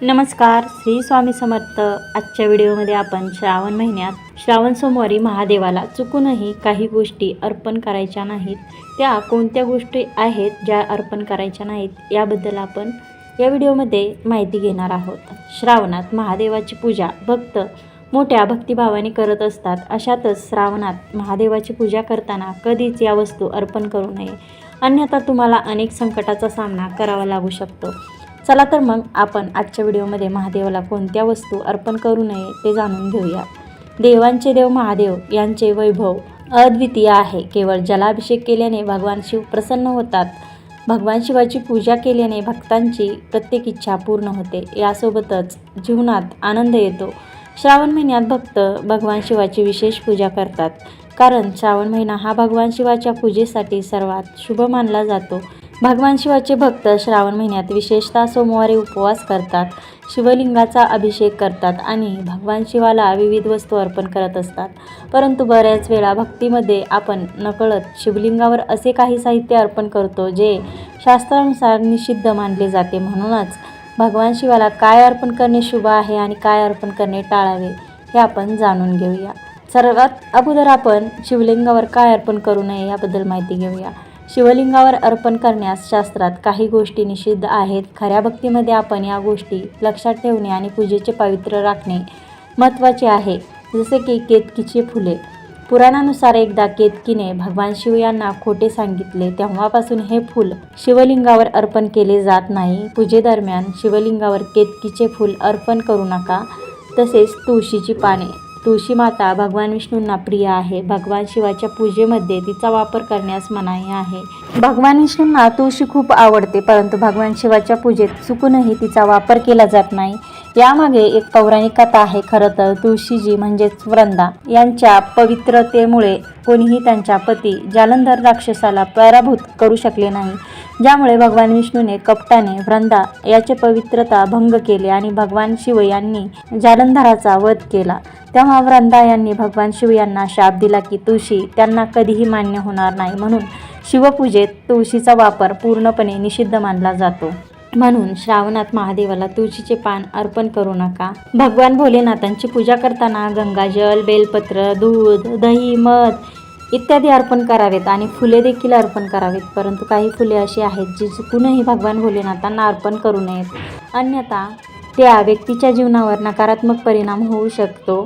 नमस्कार, श्री स्वामी समर्थ. आजच्या व्हिडिओमध्ये आपण श्रावण महिन्यात श्रावण सोमवारी महादेवाला चुकूनही काही गोष्टी अर्पण करायच्या नाहीत. त्या कोणत्या गोष्टी आहेत ज्या अर्पण करायच्या नाहीत याबद्दल आपण या व्हिडिओमध्ये माहिती घेणार आहोत. श्रावणात महादेवाची पूजा भक्त मोठ्या भक्तिभावाने करत असतात. अशातच श्रावणात महादेवाची पूजा करताना कधीच या वस्तू अर्पण करू नये, अन्यथा तुम्हाला अनेक संकटाचा सामना करावा लागू शकतो. चला तर मग आपण आजच्या व्हिडिओमध्ये महादेवाला कोणत्या वस्तू अर्पण करू नये ते जाणून घेऊया. देवांचे देव महादेव यांचे वैभव अद्वितीय आहे. केवळ जलाभिषेक केल्याने भगवान शिव प्रसन्न होतात. भगवान शिवाची पूजा केल्याने भक्तांची प्रत्येक इच्छा पूर्ण होते. यासोबतच जीवनात आनंद येतो. श्रावण महिन्यात भक्त भगवान शिवाची विशेष पूजा करतात, कारण श्रावण महिना हा भगवान शिवाच्या पूजेसाठी सर्वात शुभ मानला जातो. भगवान शिवाचे भक्त श्रावण महिन्यात विशेषतः सोमवारी उपवास करतात, शिवलिंगाचा अभिषेक करतात आणि भगवान शिवाला विविध वस्तू अर्पण करत असतात. परंतु बऱ्याच वेळा भक्तीमध्ये आपण नकळत शिवलिंगावर असे काही साहित्य अर्पण करतो जे शास्त्रानुसार निषिद्ध मानले जाते. म्हणूनच भगवान शिवाला काय अर्पण करणे शुभ आहे आणि काय अर्पण करणे टाळावे हे आपण जाणून घेऊया. सर्वात अगोदर आपण शिवलिंगावर काय अर्पण करू नये याबद्दल माहिती घेऊया. शिवलिंगावर अर्पण करण्यास शास्त्रात काही गोष्टी निषिद्ध आहेत. खऱ्या भक्तीमध्ये आपण या गोष्टी लक्षात ठेवणे आणि पूजेचे पावित्र्य राखणे महत्त्वाचे आहे. जसे की केतकीची फुले. पुराणानुसार एकदा केतकीने भगवान शिव यांना खोटे सांगितले. तेव्हापासून हे फूल शिवलिंगावर अर्पण केले जात नाही. पूजेदरम्यान शिवलिंगावर केतकीचे फूल अर्पण करू नका. तसेच तुळशीची पाने. तुळशी माता भगवान विष्णूंना प्रिय आहे. भगवान शिवाच्या पूजेमध्ये तिचा वापर करण्यास मनाई आहे. भगवान विष्णूंना तुळशी खूप आवडते, परंतु भगवान शिवाच्या पूजेत चुकूनही तिचा वापर केला जात नाही. यामागे एक पौराणिक कथा आहे. खरं तर तुळशीजी म्हणजेच वृंदा यांच्या पवित्रतेमुळे कोणीही त्यांच्या पती जालंधर राक्षसाला पराभूत करू शकले नाही, ज्यामुळे भगवान विष्णूने कपटाने वृंदा याचे पवित्रता भंग केले आणि भगवान शिव यांनी जालंधराचा वध केला. तेव्हा वृंदा यांनी भगवान शिव यांना शाप दिला की तुळशी त्यांना कधीही मान्य होणार नाही. म्हणून शिवपूजेत तुळशीचा वापर पूर्णपणे निषिद्ध मानला जातो. म्हणून श्रावणात महादेवाला तुळशीचे पान अर्पण करू नका. भगवान भोलेनाथांची पूजा करताना गंगाजल, बेलपत्र, दूध, दही, मध इत्यादी अर्पण करावेत आणि फुले देखील अर्पण करावेत. परंतु काही फुले अशी आहेत जी चुकूनही भगवान भोलेनाथांना अर्पण करू नयेत, अन्यथा त्या व्यक्तीच्या जीवनावर नकारात्मक परिणाम होऊ शकतो.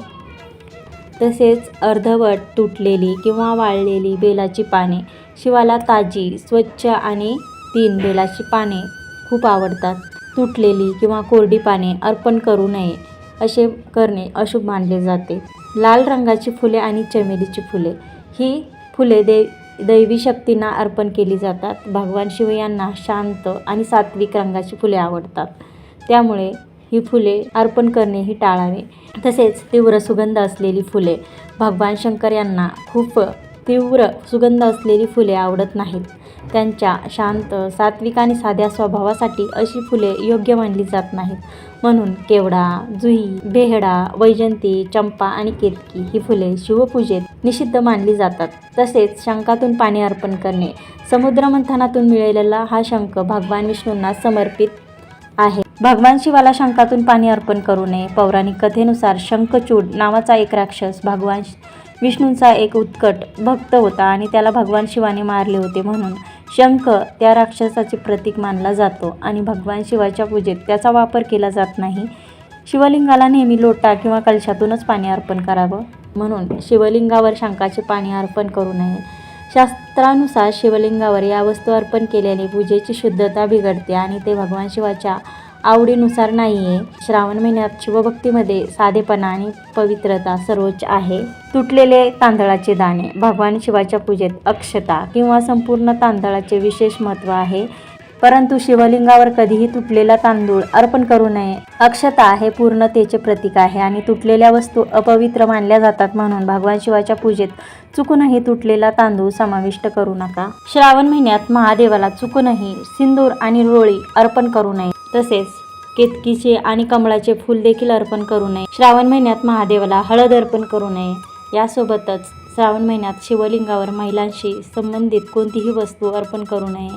तसेच अर्धवट तुटलेली किंवा वाळलेली बेलाची पाने. शिवाला ताजी, स्वच्छ आणि 3 बेलाची पाने खूप आवडतात. तुटलेली किंवा कोरडी पाने अर्पण करू नये. असे करणे अशुभ मानले जाते. लाल रंगाची फुले आणि चमेलीची फुले. ही फुले दैवी शक्तींना अर्पण केली जातात. भगवान शिव यांना शांत आणि सात्विक रंगाची फुले आवडतात, त्यामुळे ही फुले अर्पण करणेही टाळावे. तसेच तीव्र सुगंध असलेली फुले. भगवान शंकर यांना खूप तीव्र सुगंध असलेली फुले आवडत नाहीत. त्यांच्या शांत, सात्विक आणि साध्या स्वभावासाठी अशी फुले योग्य मानली जात नाहीत. म्हणून केवडा, जुई, बेहडा, वैजंती, चंपा आणि केतकी ही फुले शिवपूजेत निषिद्ध मानली जातात. तसेच शंखातून पाणी अर्पण करणे. समुद्रमंथनातून मिळालेला हा शंख भगवान विष्णूंना समर्पित आहे. भगवान शिवाला शंखातून पाणी अर्पण करू नये. पौराणिक कथेनुसार शंखचूड नावाचा एक राक्षस भगवान विष्णूंचा एक उत्कट भक्त होता आणि त्याला भगवान शिवाने मारले होते. म्हणून शंख त्या राक्षसाचे प्रतीक मानला जातो आणि भगवान शिवाच्या पूजेत त्याचा वापर केला जात नाही. शिवलिंगाला नेहमी लोटा किंवा कलशातूनच पाणी अर्पण करावं. म्हणून शिवलिंगावर शंखाचे पाणी अर्पण करू नये. शास्त्रानुसार शिवलिंगावर या वस्तू अर्पण केल्याने पूजेची शुद्धता बिघडते आणि ते भगवान शिवाच्या आवडीनुसार नाही आहे. श्रावण महिन्यात शिवभक्तीमध्ये साधेपणा आणि पवित्रता सर्वोच्च आहे. तुटलेले तांदळाचे दाणे. भगवान शिवाच्या पूजेत अक्षता किंवा संपूर्ण तांदळाचे विशेष महत्त्व आहे, परंतु शिवलिंगावर कधीही तुटलेला तांदूळ अर्पण करू नये. अक्षता हे पूर्णतेचे प्रतीक आहे आणि तुटलेल्या वस्तू अपवित्र मानल्या जातात. म्हणून भगवान शिवाच्या पूजेत चुकूनही तुटलेला तांदूळ समाविष्ट करू नका. श्रावण महिन्यात महादेवाला चुकूनही सिंदूर आणि रोळी अर्पण करू नये. तसेच केतकीचे आणि कमळाचे फूल देखील अर्पण करू नये. श्रावण महिन्यात महादेवाला हळद अर्पण करू नये. यासोबतच श्रावण महिन्यात शिवलिंगावर महिलांशी संबंधित कोणतीही वस्तू अर्पण करू नये.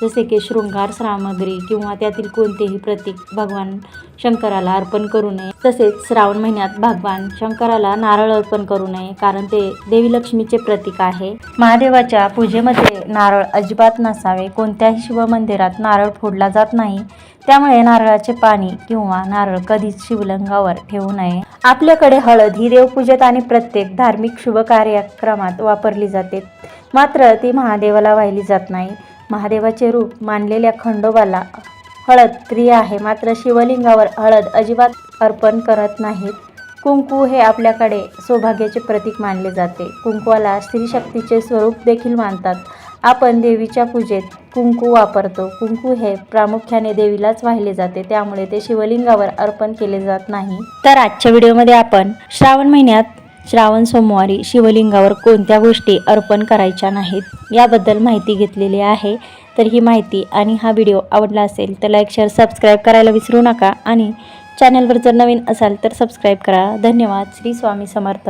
जसे की शृंगार सामग्री किंवा त्यातील कोणतेही प्रतीक भगवान शंकराला अर्पण करू नये। तसेच श्रावण महिन्यात भगवान शंकराला नारळ अर्पण करू नये, कारण ते देवी लक्ष्मीचे प्रतीक आहे। महादेवाच्या पूजेमध्ये नारळ अजिबात नसावे। कोणत्याही शिव मंदिरात नारळ फोडला जात नाही, त्यामुळे नारळाचे पाणी किंवा नारळ कधीच शिवलिंगावर ठेवू नये। आपल्याकडे हळद ही देवपूजेत आणि प्रत्येक धार्मिक शुभ कार्यक्रमात वापरली जाते, मात्र ती महादेवाला वाहिली जात नाही। महादेवाचे रूप मानलेल्या खंडोबाला हळद प्रिय आहे, मात्र शिवलिंगावर हळद अजिबात अर्पण करत नाहीत। कुंकू हे आपल्याकडे सौभाग्याचे प्रतीक मानले जाते। कुंकवाला स्त्री शक्तीचे स्वरूप देखील मानतात। आपण देवीच्या पूजेत कुंकू वापरतो। कुंकू हे प्रामुख्याने देवीलाच वाहिले जाते, त्यामुळे ते शिवलिंगावर अर्पण केले जात नाही। तर आजच्या व्हिडिओमध्ये आपण श्रावण महिन्यात श्रावण सोमवारी शिवलिंगावर कोणत्या गोष्टी अर्पण करायच्या नाहीत याबद्दल माहिती घेतलेली आहे। तर ही माहिती आणि हा व्हिडिओ आवडला असेल तर लाईक, शेअर, सबस्क्राईब करायला विसरू नका आणि चॅनलवर जर नवीन असाल तर सबस्क्राईब करा। धन्यवाद। श्री स्वामी समर्थ।